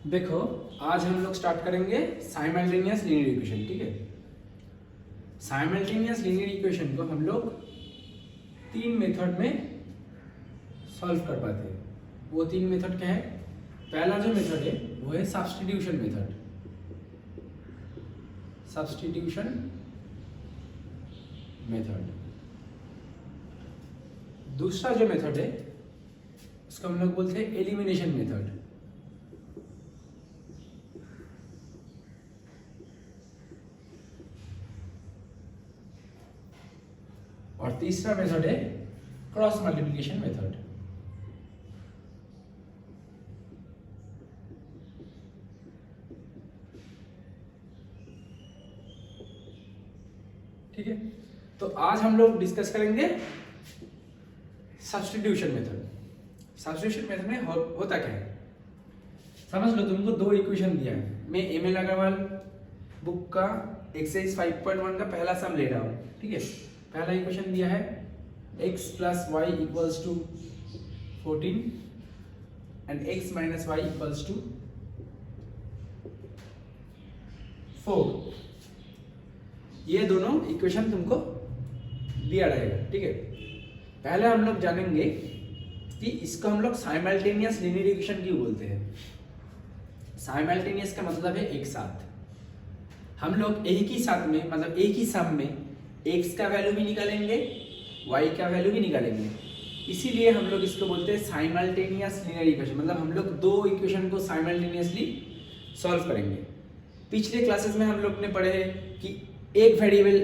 देखो, आज हम लोग स्टार्ट करेंगे साइमल्टेनियस लीनियर इक्वेशन। ठीक है, साइमल्टेनियस लीनियर इक्वेशन को हम लोग तीन मेथड में सॉल्व कर पाते हैं। वो तीन मेथड क्या है? पहला जो मेथड है वो है सब्स्टिट्यूशन मेथड। Substitution method. दूसरा जो मेथड है उसको हम लोग बोलते हैं एलिमिनेशन मेथड। और तीसरा मेथड है क्रॉस मल्टीप्लिकेशन मेथड। ठीक है, तो आज हम लोग डिस्कस करेंगे सब्स्टिट्यूशन मेथड। सब्स्टिट्यूशन मेथड में होता क्या है, समझ लो। तुमको दो इक्वेशन दिया है, मैं एम एल अग्रवाल बुक का एक्सरसाइज 5.1 का पहला सम ले रहा हूँ। ठीक है, पहला इक्वेशन दिया है x plus y equals to 14 and x minus y equals to 4। ये दोनों इक्वेशन तुमको दिया रहेगा। ठीक है, पहले हम लोग जानेंगे कि इसको हम लोग साइमल्टेनियस लीनियर इक्वेशन क्यों बोलते हैं। साइमल्टेनियस का मतलब है एक साथ। हम लोग एक ही साथ में, मतलब एक ही सम में x का वैल्यू भी निकालेंगे, y का वैल्यू भी निकालेंगे। इसीलिए हम लोग इसको बोलते हैं साइमल्टेनियस लीनियर इक्वेशन। मतलब हम लोग दो इक्वेशन को साइमल्टेनियसली सॉल्व करेंगे। पिछले क्लासेस में हम लोग ने पढ़े हैं कि एक वेरिएबल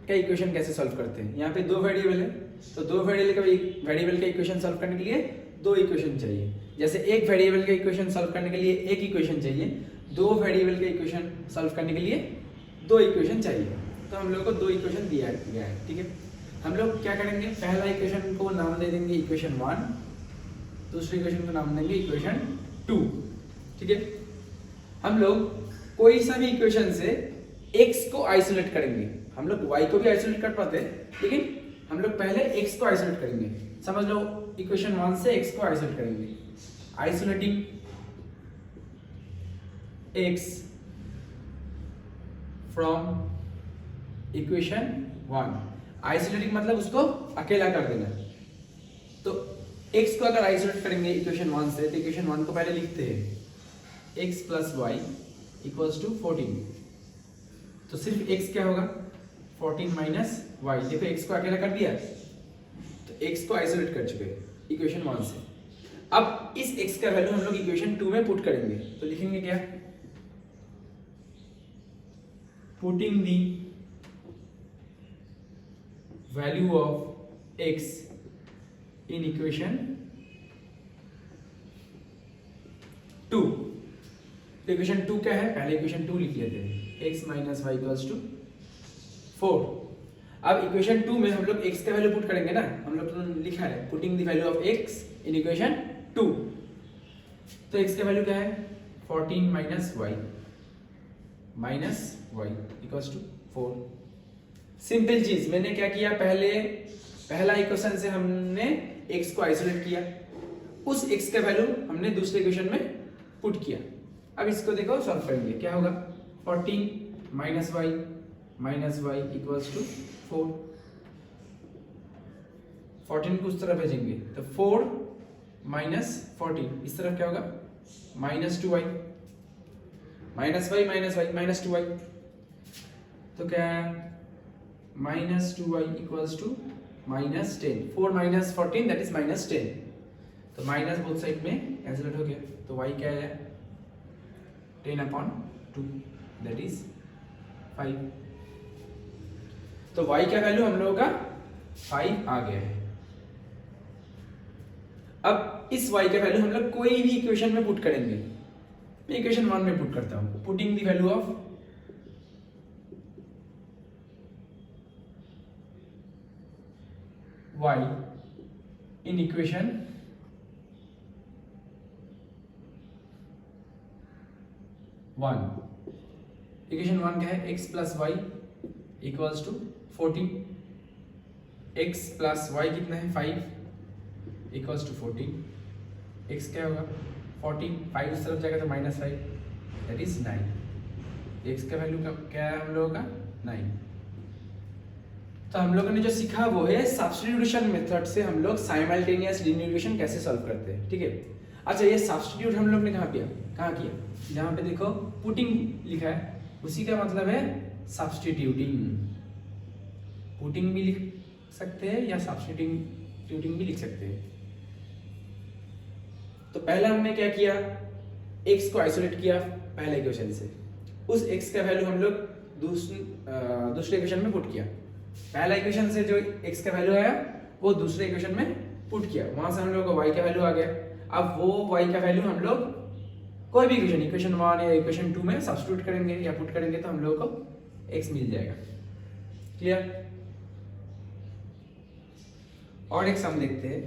का इक्वेशन कैसे सॉल्व करते हैं। यहाँ पे दो वेरिएबल है, तो दो वेरिएबल का इक्वेशन सॉल्व करने के लिए दो इक्वेशन चाहिए। जैसे एक वेरिएबल का इक्वेशन सॉल्व करने के लिए एक इक्वेशन चाहिए, दो वेरिएबल का इक्वेशन सॉल्व करने के लिए दो इक्वेशन चाहिए। तो हम लोग को दो इक्वेशन दिया गया है। ठीक है, हम लोग क्या करेंगे, पहला इक्वेशन को नाम दे देंगे इक्वेशन 1, दूसरे इक्वेशन को नाम देंगे इक्वेशन 2। ठीक है, हम लोग कोई सा भी इक्वेशन से x को आइसोलेट करेंगे। हम लोग y को भी आइसोलेट कर पाते हैं, लेकिन हम लोग पहले x को आइसोलेट करेंगे। समझ लो, इक्वेशन 1 से x को आइसोलेट करेंगे। Isolating x from equation 1। Isolating मतलब उसको अकेला कर देना। तो x को अगर आइसोलेट करेंगे इक्वेशन 1 से, तो इक्वेशन 1 को पहले लिखते हैं x plus y equals to 14। तो सिर्फ x क्या होगा, 14 माइनस वाई। देखो x को अकेला कर दिया, तो x को आइसोलेट कर चुके इक्वेशन 1 से। अब इस x का वैल्यू हम लोग इक्वेशन 2 में पुट करेंगे। तो लिखेंगे क्या, putting the value of x in equation 2। तो इक्वेशन 2 क्या है, पहले इक्वेशन 2 लिख लेते हैं, x minus y equals to 4। अब इक्वेशन 2 में हम लोग x का वैल्यू पुट करेंगे ना। हम लोग तो लिखा है putting the value of x in equation 2। तो x का वैल्यू क्या है, 14 minus y equals to 4। Simple चीज, मैंने क्या किया, पहला इक्वेशन से हमने x को आइसोलेट किया, उस x का वैल्यू हमने दूसरे इक्वेशन में पुट किया। अब इसको देखो सॉल्व करेंगे, क्या होगा, 14 माइनस वाई इक्वल्स टू 4। 14 को उस तरफ भेजेंगे, तो 4 माइनस 14 इस तरफ क्या होगा, minus 2y, minus minus 2y। तो क्या है, minus 2y equals to minus 10। 4 minus 14 that is minus 10। तो माइनस बोथ साइड में कैंसिल हो गया। तो y क्या है, 10/2 दैट इज 5। तो y का वैल्यू हम लोगों का 5 आ गया है। अब इस y का वैल्यू हम लोग कोई भी इक्वेशन में पुट करेंगे। मैं इक्वेशन 1 में पुट करता हूं, putting the value of y in equation 1। Equation 1 क्या है, x plus y equals to 14। x plus y कितना है, 5 इक्वल्स टू 14। x क्या होगा, 45 उस तरफ जाएगा तो -5 दैट इज 9। एक्स का वैल्यू क्या है हम लोगों का 9। तो हम लोगों ने जो सीखा वो है सब्स्टिट्यूशन मेथड से हम लोग साइमल्टेनियस लीनियर इक्वेशन कैसे सॉल्व करते हैं, ठीक है। अच्छा, ये सब्स्टिट्यूट हम लोग ने कहाँ किया, जहाँ पे देखो पुटिंग लिखा है उसी का मतलब है सब्स्टिट्यूटिंग। पुटिंग भी लिख सकते हैं या सब्स्टिट्यूटिंग भी लिख सकते हैं। तो पहला हमने क्या किया, x को आइसोलेट किया पहले इक्वेशन से, उस x का वैल्यू हम लोग दूसरे इक्वेशन में पुट किया। पहला इक्वेशन से जो x का वैल्यू आया वो दूसरे इक्वेशन में पुट किया, वहां से हम लोग को y का वैल्यू आ गया। अब वो y का वैल्यू हम लोग कोई भी इक्वेशन 1 या इक्वेशन 2 में सब्स्टिट्यूट करेंगे या पुट करेंगे तो हम लोग को x मिल जाएगा। क्लियर। और एक सम देखते हैं।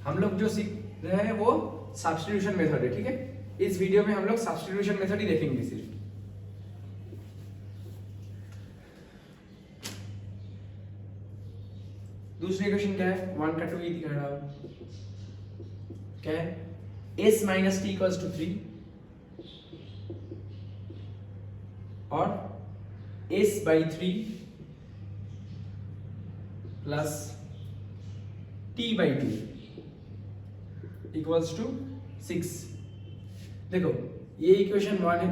हम लोग जो सीख रहे हैं वो सब्स्टिट्यूशन मेथड है, ठीक है। इस वीडियो में हम लोग सब्स्टिट्यूशन मेथड ही देखेंगे सिर्फ। दूसरी इक्वेशन क्या है, 1 का 2 ही दिखा रहा हूं। क्या है, s minus t equals to 3 और s by 3 plus t by 2 equals to 6। देखो ये इक्वेशन 1 है,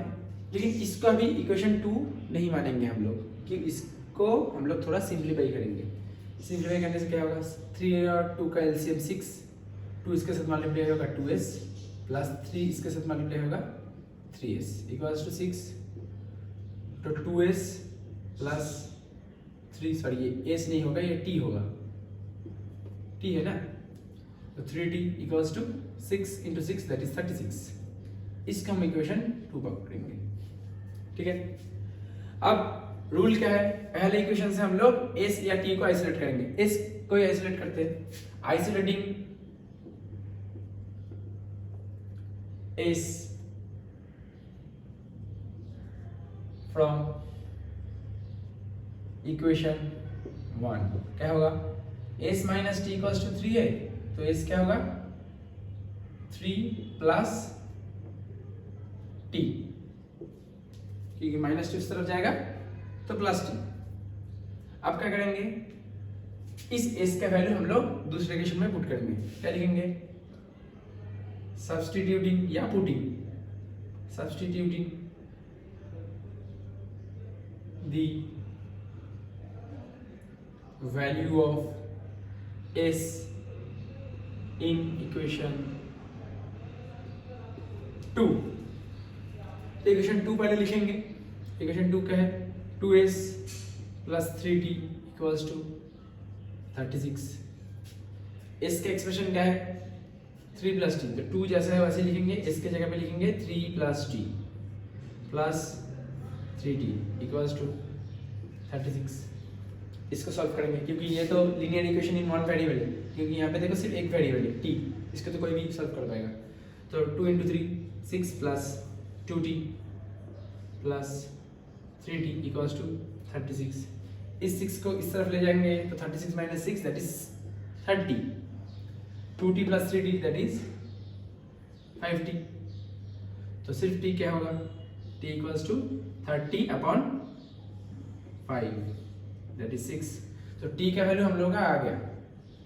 लेकिन इसका भी इक्वेशन 2 नहीं मानेंगे हम लोग, कि इसको हम लोग थोड़ा सिंप्लीफाई करेंगे। सिंप्लीफाई करने से क्या होगा, 3 और 2 का एलसीएम 6, 2 इसके साथ मल्टीप्लाई होगा 2s प्लस 3 इसके साथ मल्टीप्लाई होगा 3s इक्वल्स टू 6। तो 2s प्लस 3, सॉरी ये s नहीं होगा, ये t होगा, t है ना, तो 3t equals to 6 into 6 that is 36। इसका हम इक्वेशन 2 पकड़ेंगे, ठीक है। अब रूल क्या है, पहले इक्वेशन से हम लोग s या t को आइसोलेट करेंगे। s को आइसोलेट करते हैं, आइसोलेटिंग s फ्रॉम इक्वेशन 1 क्या होगा, s minus t equals to 3 है, तो s क्या होगा 3 प्लस t, क्योंकि माइनस 2 इस तरफ जाएगा तो प्लस t। अब क्या करेंगे, इस s का वैल्यू हम लोग दूसरे इक्वेशन में पुट करेंगे। क्या लिखेंगे, सब्स्टिट्यूटिंग या putting, substituting the value of s in equation 2। Equation 2 पहले लिखेंगे। इक्वेशन 2 क्या है, 2s plus 3t equals to 36। s का एक्सप्रेशन क्या है, 3 प्लस t, तो 2 जैसा है वैसे लिखेंगे, s के जगह पे लिखेंगे 3 plus t plus 3t equals to 36। इसको सॉल्व करेंगे, क्योंकि ये तो linear equation in one variable है, क्योंकि यहाँ पे देखो सिर्फ एक वेरिएबल है t, इसको तो कोई भी सॉल्व कर पाएगा। तो 2 into 3 6 plus 2t plus 3t equals to 36। इस 6 को इस तरफ ले जाएंगे तो 36 minus 6 that is 30, 2t plus 3t that is 5t। तो सिर्फ t क्या होगा, t equals to 30 upon 5 that is 6। तो t का वैल्यू हम लोगों का आ गया,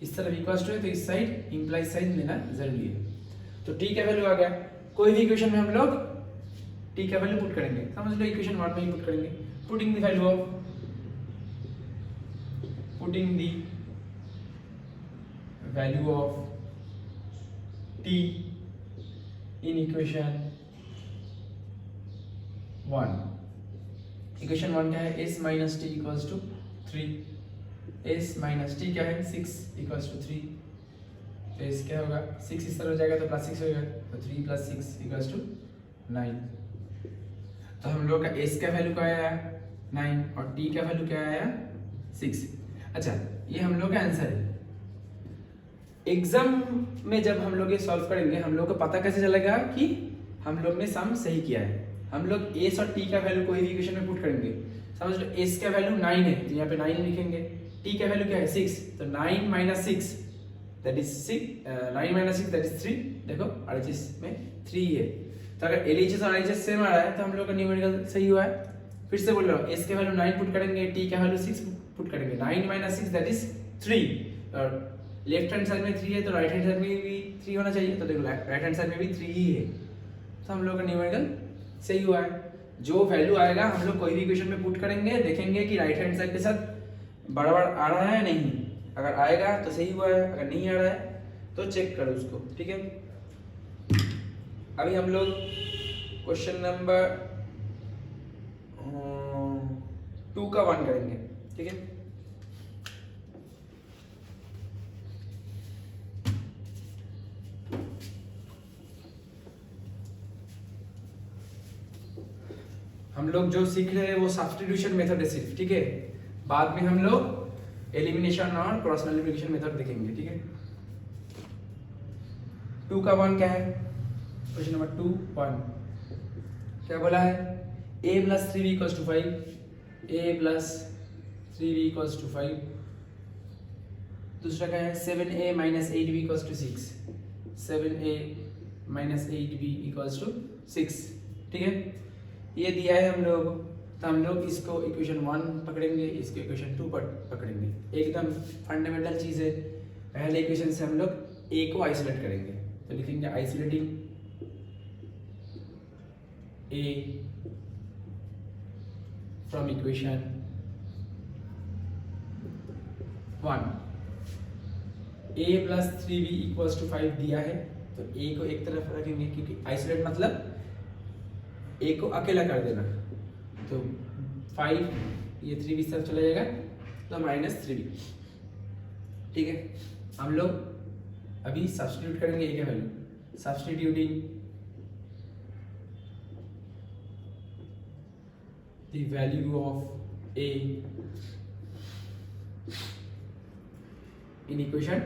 इस तरफ इक्वल्स टू है तो इस साइड इंप्लाइज साइन लेना जरूरी है। तो t का वैल्यू आ गया, कोई भी इक्वेशन में हम लोग t का वैल्यू पुट करेंगे, समझ लो इक्वेशन 1 में ही पुट करेंगे। Putting the value of t in equation 1। Equation 1 क्या है, s minus t equals to 3, s minus t क्या है 6 इक्वल्स टू 3, तो s क्या होगा 6 इस तरफ जाएगा तो प्लस 6 होगा, तो 3 प्लस 6 इक्वल्स टू 9। तो हम लोग का s का वैल्यू क्या आया 9 और t का वैल्यू क्या आया 6। अच्छा, ये हम लोग का आंसर है। एग्जाम में जब हम लोग ये सॉल्व करेंगे हम लोग को पता कैसे चलेगा कि हम लोग ने सम सही किया है। हम लोग s और t का वैल्यू कोई भी इक्वेशन में पुट करेंगे समझ लो एस का वैल्यू 9 है तो यहाँ पे 9 लिखेंगे, टी का वैल्यू क्या है 6, तो 9 minus 6 that is 6, 9 minus 6 that is 3, देखो RHS में 3 है। तो अगर LHS और RHS सेम आ रहा है तो हम लोग का न्यूमेरिकल सही हुआ है। फिर से बोल रहा हूँ, एस के वैल्यू 9 पुट करेंगे, टी का वैल्यू 6 पुट करेंगे, 9 माइनस 6 दैट इज 3, और लेफ्ट हैंड साइड में 3 है तो राइट हैंड साइड में भी 3 होना चाहिए, तो देखो राइट हैंड साइड में भी 3 ही है, तो हम लोग का न्यूमेरिकल सही हुआ है। जो वैल्यू आएगा हम लोग कोई भी इक्वेशन में पुट करेंगे, देखेंगे कि राइट हैंड साइड के साथ बराबर आ रहा है नहीं, अगर आएगा तो सही हुआ है, अगर नहीं आ रहा है तो चेक करो उसको, ठीक है। अभी हम लोग क्वेश्चन नंबर 2 का 1 करेंगे, ठीक है। हम लोग जो सीख रहे हैं वो सब्स्टिट्यूशन मेथड है सिर्फ, ठीक है। बाद में हम लोग एलिमिनेशन और क्रॉस मल्टीप्लिकेशन मेथड देखेंगे, ठीक है। 2 का 1 क्या है, क्वेश्चन नंबर 2 1 क्या बोला है, a plus 3b equals to 5, a plus 3b equals to 5। दूसरा क्या है 7a minus 8b equals to 6, 7a minus 8b equals to 6, ठीक है। ये दिया है हम लोग, तो हम लोग इसको इक्वेशन 1 पकड़ेंगे, इसको इक्वेशन 2 पकड़ेंगे, एकदम फंडामेंटल चीज़ है। पहले इक्वेशन से हम लोग a को आइसोलेट करेंगे, तो लिखेंगे isolating a from equation 1। a plus 3b equals to 5 दिया है, तो a को एक तरफ रखेंगे, क्योंकि आइसोलेट मतलब a को अकेला कर देना, तो 5 ये 3b इस तरफ चला जाएगा तो माइनस 3b, ठीक है। हम लोग अभी सब्स्टिट्यूट करेंगे a का value, substituting the value of a in equation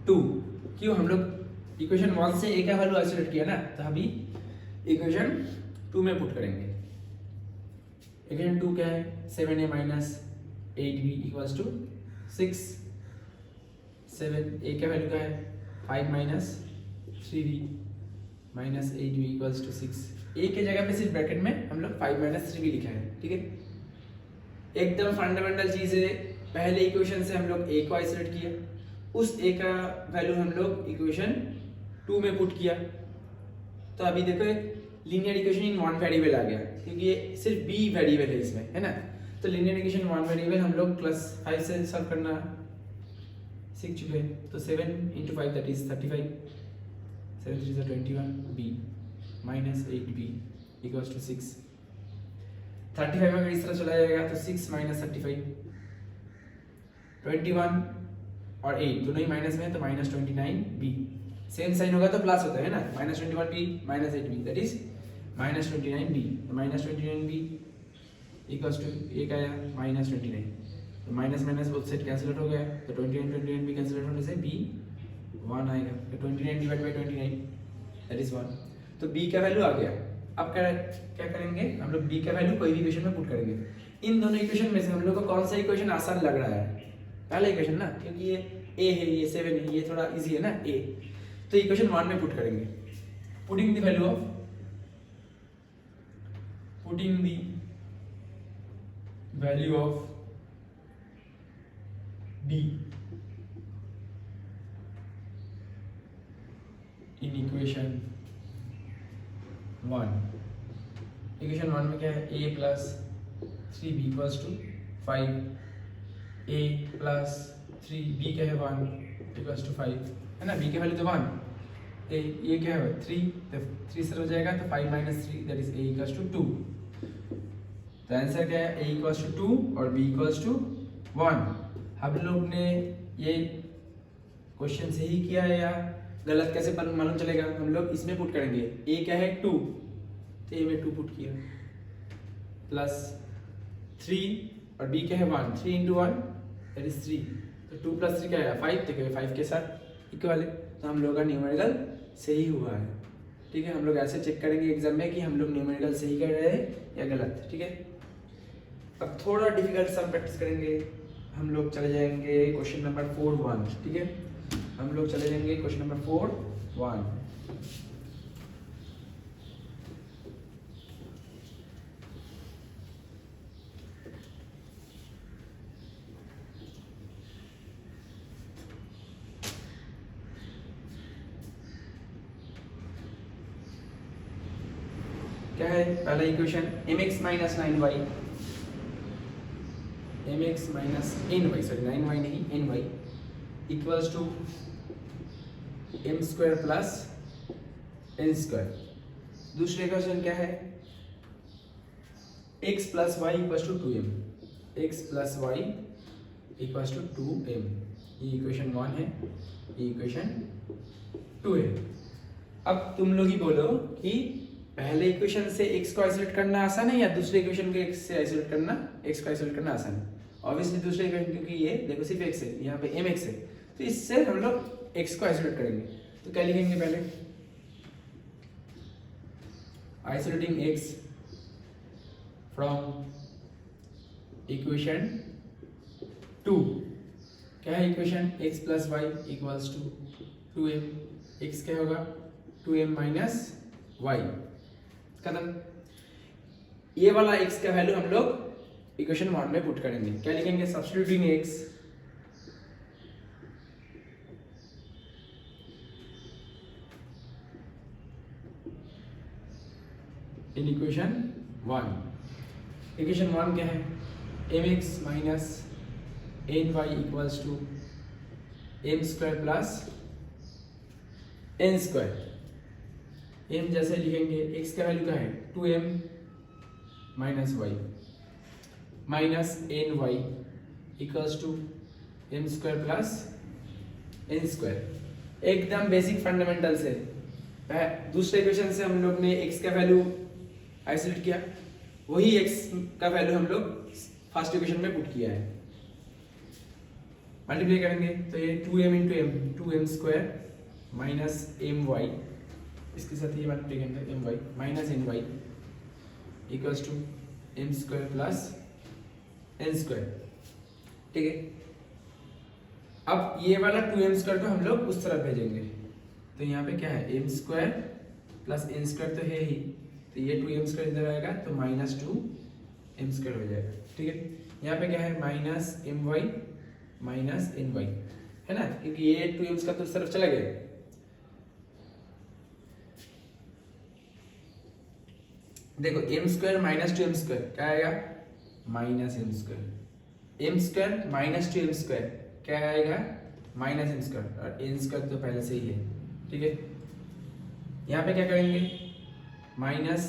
2। क्यों, हम लोग इक्वेशन 1 से a का वैल्यू आइसोलेट किया ना, तो अभी इक्वेशन 2 में पुट करेंगे। इक्वेशन 2 क्या है 7a minus 8b equals to 6, 7a का वैल्यू क्या है 5 minus 3b minus 8b equals to 6। a के जगह पे सिर्फ ब्रैकेट में हम लोग 5 माइनस 3b लिखा है, ठीक है। एकदम फंडामेंटल चीज़ है, पहले इक्वेशन से हम लोग a को आइसोलेट किया, उस a का वैल्यू हम लोग इक्वेशन 2 में पुट किया, तो अभी देखो एक linear equation in one variable आ गया, क्योंकि ये सिर्फ b वेरिएबल है इसमें, है ना। तो लीनियर इक्वेशन वन वेरिएबल हम लोग क्लास 5 से सॉल्व करना सीख चुके हैं। तो 7 × 5 that is 35, 7 3 is 21 b minus 8b equals to 6। 35 अगर इस तरह चला जाएगा तो 6 माइनस 35, 21 और 8 दोनों ही माइनस में है, तो माइनस 29b। सेम साइन होगा तो प्लस होता है ना, minus 21b minus 8b that is minus 29b, तो माइनस 29b इक्वल्स टू एक आया माइनस 29, तो minus minus both side cancel हो गया, तो 29 कैंसिल होने से b 1 आएगा, तो 29 डिवाइड बाय 29 दैट इज 1, तो b का वैल्यू आ गया। अब क्या करेंगे हम लोग, b का वैल्यू कोई भी इक्वेशन में पुट करेंगे। इन दोनों इक्वेशन में से हम लोग को कौन सा इक्वेशन आसान लग रहा है, पहला इक्वेशन ना, क्योंकि ये a है, ये 7 है, ये थोड़ा इजी है ना a, तो इक्वेशन 1 में पुट करेंगे। Putting the value of b in equation 1। Equation 1 में क्या है a plus 3b equals to 5, a plus 3b क्या है 1 इक्वल्स टू 5, है ना। b के वैल्यू तो 1, ये क्या है 3, तो 3 से हो जाएगा, तो 5 minus 3 that is a equals to 2। तो आंसर क्या है a इक्वल्स टू 2 और b इक्वल्स टू 1। हम लोग ने ये क्वेश्चन से ही किया है या गलत कैसे मालूम चलेगा, हम लोग इसमें पुट करेंगे। a क्या है 2, तो a में 2 पुट किया, प्लस 3 और b क्या है 1, 3 × 1 दैट इज 3, तो 2 प्लस 3 क्या है 5, तो 5 के साथ इक्वल है, तो हम लोग का न्यूमेरिकल सही हुआ है, ठीक है। हम लोग ऐसे चेक करेंगे एग्जाम में कि हम लोग न्यूमेरिकल सही कर रहे हैं या गलत, ठीक है। अब थोड़ा डिफिकल्ट सम प्रैक्टिस करेंगे। हम लोग चले जाएंगे क्वेश्चन नंबर 4.1, ठीक है। हम लोग चले जाएंगे क्वेश्चन नंबर 4.1। क्या है पहला equation, mx minus 9y, mx minus ny, sorry 9y नहीं ny equals to m square plus n square. दूसरे इक्वेशन क्या है, x plus y equals to 2m, x plus y equals to 2m। ये equation 1 है, ये equation 2 है। अब तुम लोग ही बोलो कि पहले इक्वेशन से x को आइसोलेट करना आसान है या दूसरे इक्वेशन को x से आइसोलेट करना, x को आइसोलेट करना आसान है। ऑब्वियसली दूसरे इक्वेशन, क्योंकि ये देखो सिर्फ x है, यहाँ पे mx है, तो इससे हम लोग x को आइसोलेट करेंगे। तो क्या लिखेंगे पहले, आइसोलेटिंग x फ्रॉम इक्वेशन 2। क्या है equation, x plus y equals to 2m, x क्या होगा 2m माइनस वाई, खत्म। ये वाला x का वैल्यू हम लोग इक्वेशन 1 में पुट करेंगे। क्या लिखेंगे, substituting x in equation 1। Equation 1 क्या है, mx minus ny equals to m square plus n square. m जैसे लिखेंगे, x का वैल्यू क्या है 2m minus y minus n y equals to m square plus n square. एकदम basic fundamental से। दूसरे इक्वेशन से हम लोग ने x का वैल्यू आइसोलेट किया, वही x का वैल्यू हम लोग फर्स्ट इक्वेशन में पुट किया है। मल्टीप्लाई करेंगे तो ये 2m into m, 2m square minus my, इसके साथ ये मल्टीप्लाई करेंगे my minus ny equals to m square plus n square, ठीक है। अब ये वाला 2m स्क्वायर को हम लोग उस तरफ भेजेंगे, तो यहाँ पे क्या है m square plus n square तो है ही, तो ये 2m स्क्वायर इधर आएगा तो माइनस 2m स्क्वायर हो जाएगा, ठीक है। यहाँ पे क्या है माइनस my माइनस ny है ना, क्योंकि ये 2m स्क्वायर तो उस तरफ चला गया। देखो m square minus 2m square क्या आएगा, minus m square. m square minus 2m square क्या आएगा, माइनस m स्क्वायर, और n स्क्वायर तो पहले से ही है, ठीक है। यहाँ पे क्या करेंगे, माइनस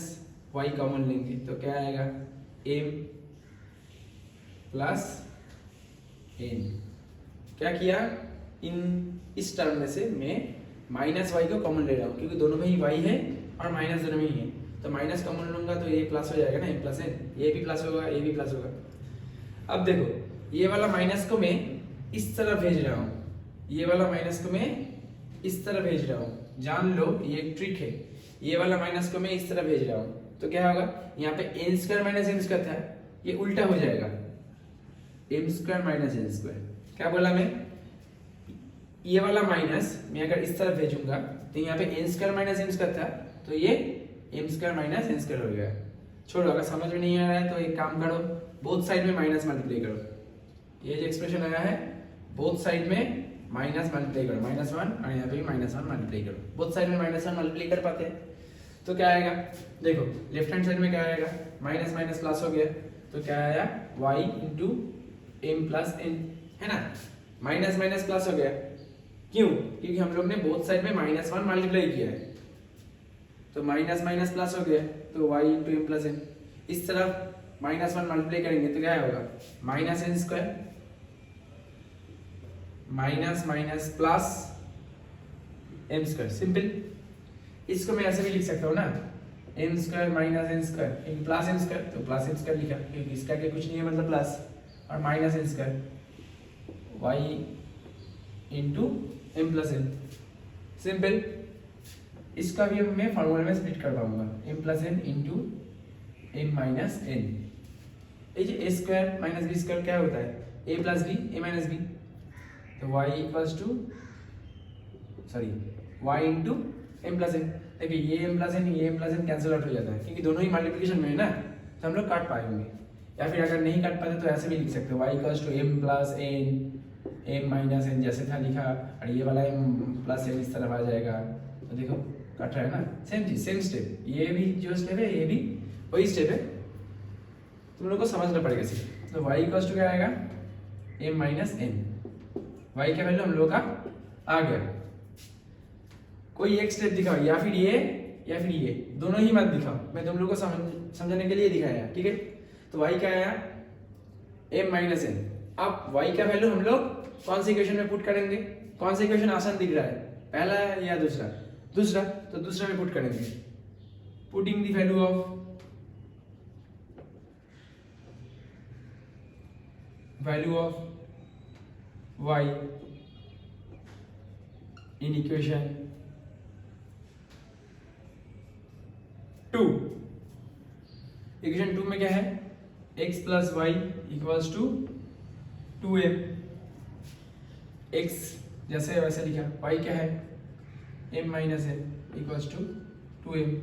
y कॉमन लेंगे तो क्या आएगा m प्लस n। क्या किया, इस टर्म में से मैं माइनस y को कॉमन ले रहा हूँ, क्योंकि दोनों में ही y है और माइनस दोनों में ही है, तो माइनस कॉमन लूंगा तो ये प्लस हो जाएगा ना, m प्लस n, ये भी प्लस होगा, ये भी प्लस होगा। अब देखो ये वाला माइनस को मैं इस तरफ भेज रहा हूँ, ये वाला माइनस को मैं इस तरफ भेज रहा हूँ, जान लो ये एक ट्रिक है। ये वाला माइनस को मैं इस तरफ भेज रहा हूँ तो क्या होगा, यहाँ पे n square minus m square था, ये उल्टा हो जाएगा, m square minus n square. क्या बोला मैं, ये वाला माइनस मैं अगर इस तरफ भेजूंगा तो यहाँ पे n square minus m square था, तो ये m square minus n square हो गया। छोड़ो, अगर समझ में नहीं आ रहा है तो एक काम करो, बोथ साइड में माइनस मल्टीप्लाई करो। ये जो एक्सप्रेशन आया है बोथ साइड में माइनस मल्टीप्लाई करो, -1 और यहाँ पे भी -1 मल्टीप्लाई करो। बोथ साइड में -1 मल्टीप्लाई कर पाते हैं तो क्या आएगा, देखो लेफ्ट हैंड साइड में क्या आएगा, माइनस माइनस प्लस हो गया, तो क्या आया y into M plus n, है ना। माइनस माइनस प्लस हो गया, क्यों, क्योंकि हम लोग ने बोथ साइड में -1 मल्टीप्लाई किया है, तो माइनस माइनस प्लस हो गया, तो y into M plus N. इस तरफ -1 मल्टीप्लाई करेंगे तो क्या होगा, minus N square minus minus plus M square. Simple, इसको मैं ऐसे भी लिख सकता हूँ ना, M square minus N square in plus M square, तो प्लस एम स्क्वायर लिखा क्योंकि इसका क्या कुछ नहीं है मतलब प्लस, और minus N square Y into M plus N. Simple, इसका भी मैं फॉर्मूला में स्प्लिट कर पाऊंगा, M plus N into M minus N, A square minus B square क्या होता है, A plus B A minus B, तो Y equals to sorry Y into M plus N. देखिए ये M plus N cancel out हो जाता है क्योंकि दोनों ही मल्टीप्लिकेशन में है ना, तो हम लोग काट पाएंगे। या फिर अगर नहीं काट पाते तो ऐसे भी लिख सकते हो, y equals to m plus n m minus n जैसे था लिखा, और ये वाला एम प्लस एन इस तरफ आ जाएगा। तो देखो कट रहा है ना, सेम चीज सेम स्टेप, ये भी जो स्टेप है ये भी वही स्टेप है, तुम लोग को समझना पड़ेगा सिर्फ। तो y इक्वल्स टू क्या आएगा, m माइनस एन, y का वैल्यू हम लोग का आ गया। कोई एक स्टेप दिखाओ, या फिर ये दोनों ही मत दिखाओ, मैं तुम लोग को समझने के लिए दिखाया, ठीक है। तो y क्या आया, m माइनस एन। अब y का वैल्यू हम लोग कौन से इक्वेशन में पुट करेंगे, कौन सा इक्वेशन आसान दिख रहा है, पहला या दूसरा, दूसरा, तो दूसरा में पुट करेंगे, putting the value of y in equation 2। Equation 2 में क्या है, x plus y equals to 2m, x जैसे वैसे लिखा, y क्या है m minus n equals to 2m,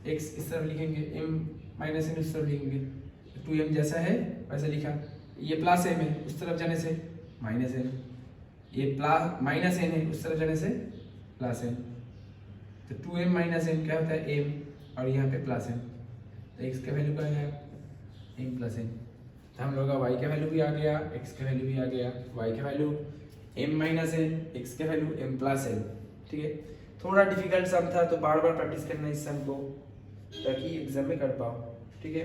x इस तरफ लिखेंगे, m माइनस एन उस तरफ लिखेंगे, 2m जैसा है वैसे लिखा, ये प्लस एम है उस तरफ जाने से माइनस एन, ये प्लस माइनस एन है उस तरफ जाने से प्लस एन, तो 2m माइनस एन क्या होता है m, और यहाँ पे प्लस एन, तो x का वैल्यू क्या है m प्लस एन। तो हम लोग का y का वैल्यू भी आ गया, x का वैल्यू भी आ गया, y का value m minus n, x का वैल्यू m प्लस एन, ठीक है। थोड़ा डिफिकल्ट सम था तो बार बार प्रैक्टिस करना इस सम को ताकि एग्जाम में कर पाओ, ठीक है।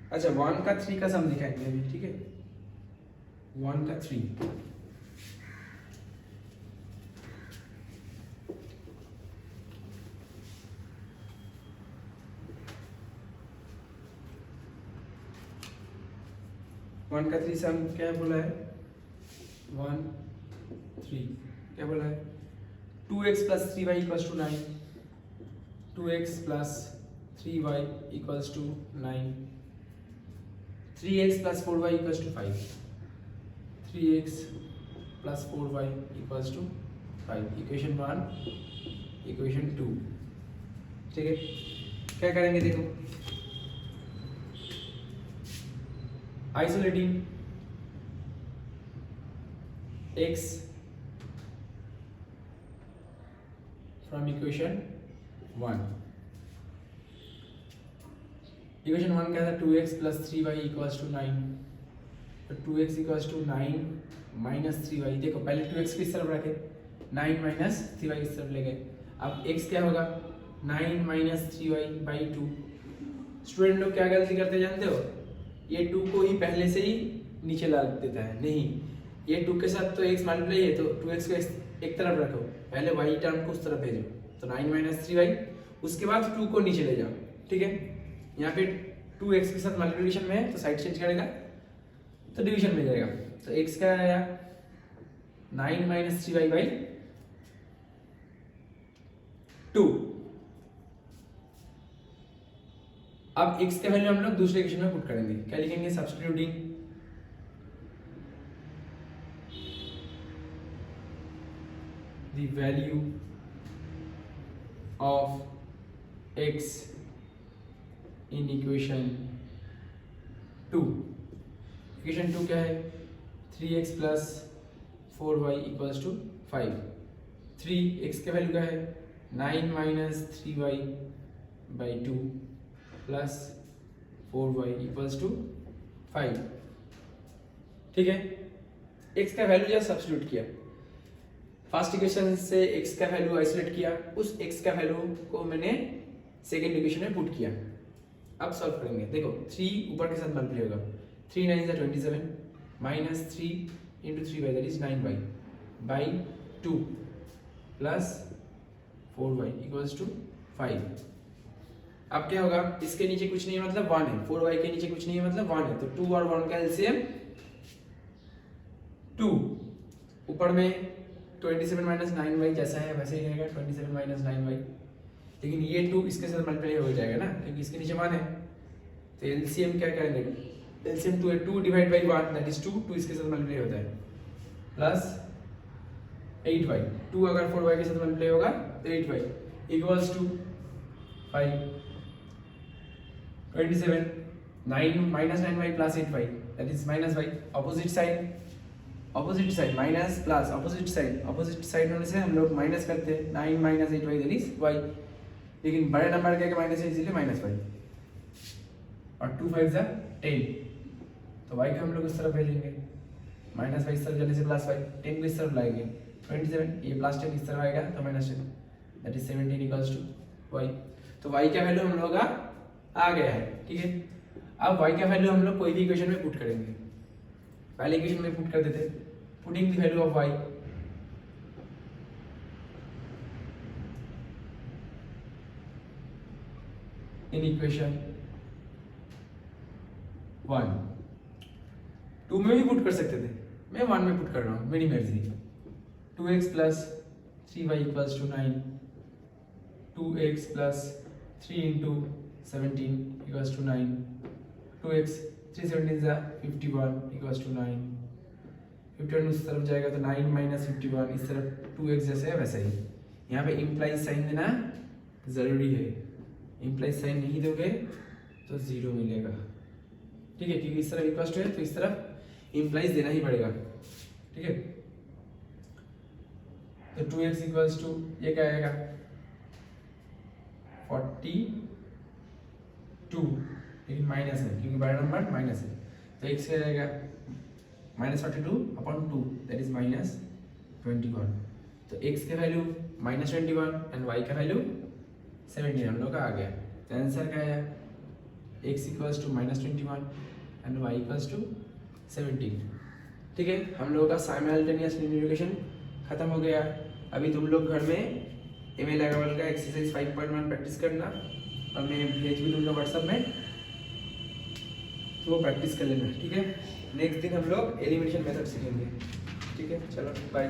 अच्छा 1 का 3 का सम दिखाएंगे अभी, ठीक है, 1 का 3। वन का 3 सम क्या बोला है, 1 3 क्या बोला है, 2x plus 3y equals to 9, 2x plus 3y equals to 9, 3x plus 4y equals to 5, 3x plus 4y equals to 5, equation 1 equation 2, ठीक है। क्या करेंगे देखो, isolating x from equation 1, equation 1 क्या था, 2x plus 3y equals to 9, तो 2x equals to 9 minus 3y, देखो पहले 2x किस तरफ रखे, 9 माइनस 3y किस तरफ ले गए, अब x क्या होगा 9 माइनस 3y बाई 2। स्टूडेंट लोग क्या गलती करते जानते हो, ये 2 को ही पहले से ही नीचे ला देता है, नहीं ये 2 के साथ तो x मल्टीप्लाई है, तो 2x को एक तरफ रखो, पहले y टर्म को उस तरफ भेजो, तो 9 माइनस 3y, उसके बाद 2 को नीचे ले जाओ, ठीक है। यहाँ पे 2x के साथ मल्टीप्लिकेशन में है तो साइड चेंज करेगा तो डिवीजन में जाएगा, तो x क्या आया 9 माइनस 3y बाई 2। अब x का वैल्यू हम लोग दूसरे इक्वेशन में पुट करेंगे, क्या लिखेंगे, substituting the value of x in equation 2। Equation 2 क्या है, 3x plus 4y equals to 5, 3x का वैल्यू क्या है 9 minus 3y by 2 plus 4y equals to 5, ठीक है। x का वैल्यू जब सब्स्टिट्यूट किया, फर्स्ट इक्वेशन से x का वैल्यू आइसोलेट किया, उस x का वैल्यू को मैंने सेकेंड इक्वेशन में पुट किया। अब सॉल्व करेंगे, देखो 3 ऊपर के साथ मल्टीप्लाई होगा, 3 9 is 27 minus 3 into 3y that is 9y by 2 plus 4y equals to 5, अब क्या होगा, इसके नीचे कुछ नहीं है मतलब 1 है, 4y के नीचे कुछ नहीं है मतलब 1 है, तो 2 और 1 का एलसीएम 2। ऊपर में 27 माइनस 9y जैसा है वैसे ही रहेगा, 27 माइनस 9y, लेकिन ये 2 इसके साथ मल्टीप्लाई हो जाएगा ना, क्योंकि इसके नीचे 1 है, तो एलसीएम क्या करेंगे, एलसीएम 2 है, 2 डिवाइड बाई 1 दैट इज 2, 2 इसके साथ मल्टीप्लाई होता है, प्लस 8y, 2 अगर 4y के साथ मल्टीप्लाई होगा तो 8y equals to 5, 27, 9 minus 9y plus 8y that is minus y, opposite side minus plus opposite side होने से हम लोग माइनस करते हैं, 9 minus 8y that is y, लेकिन बड़े नंबर के माइनस है इसलिए माइनस y, और 2 5 10, तो y को हम लोग इस तरफ भेजेंगे, माइनस y इस तरफ जाने से प्लस y, 10 को इस तरफ लाएंगे, 27 ये प्लस 10 इस तरफ आएगा तो minus 10 that is 17 equals to y, तो y का वैल्यू हम लोग का आ गया है, ठीक है। अब y का वैल्यू हम लोग कोई भी इक्वेशन में पुट करेंगे, पहले इक्वेशन में पुट कर देते, putting the value of y in equation 1, 2 में भी पुट कर सकते थे, मैं 1 में पुट कर रहा हूँ, मेरी मर्जी। 2x plus 3y equals to 9, 2x plus 3 into 17 equals to 9, 2x 3 17 जा 51 इक्वल्स टू 9, 51 उस तरफ जाएगा तो 9 माइनस 51, इस तरफ 2x जैसे है वैसे ही, यहाँ पे इम्प्लाइज साइन देना ज़रूरी है, इम्प्लाइज साइन नहीं दोगे तो 0 मिलेगा, ठीक है, क्योंकि इस तरफ इक्वल्स टू है तो इस तरफ इम्प्लाइज देना ही पड़ेगा, ठीक है। तो 2x इक्वल्स टू ये क्या आएगा 42, लेकिन माइनस है क्योंकि बड़ा नंबर माइनस है, तो x क्या आएगा minus 42 upon 2 that is minus 21, तो x का वैल्यू माइनस 21 एंड y का वैल्यू 17 हम लोग का आ गया, तो आंसर क्या है x equals to minus 21 and y equals to 17, ठीक है। हम लोगों का साइमल्टेनियस न्यूमेरिकेशन खत्म हो गया। अभी तुम लोग घर में ML अग्रवाल का एक्सरसाइज 5.1 प्रैक्टिस करना, और मैं भेज भी दूंगा व्हाट्सएप में, तो वो प्रैक्टिस कर लेना, ठीक है। नेक्स्ट दिन हम लोग एलिमिनेशन मेथड सीखेंगे, ठीक है। चलो बाय।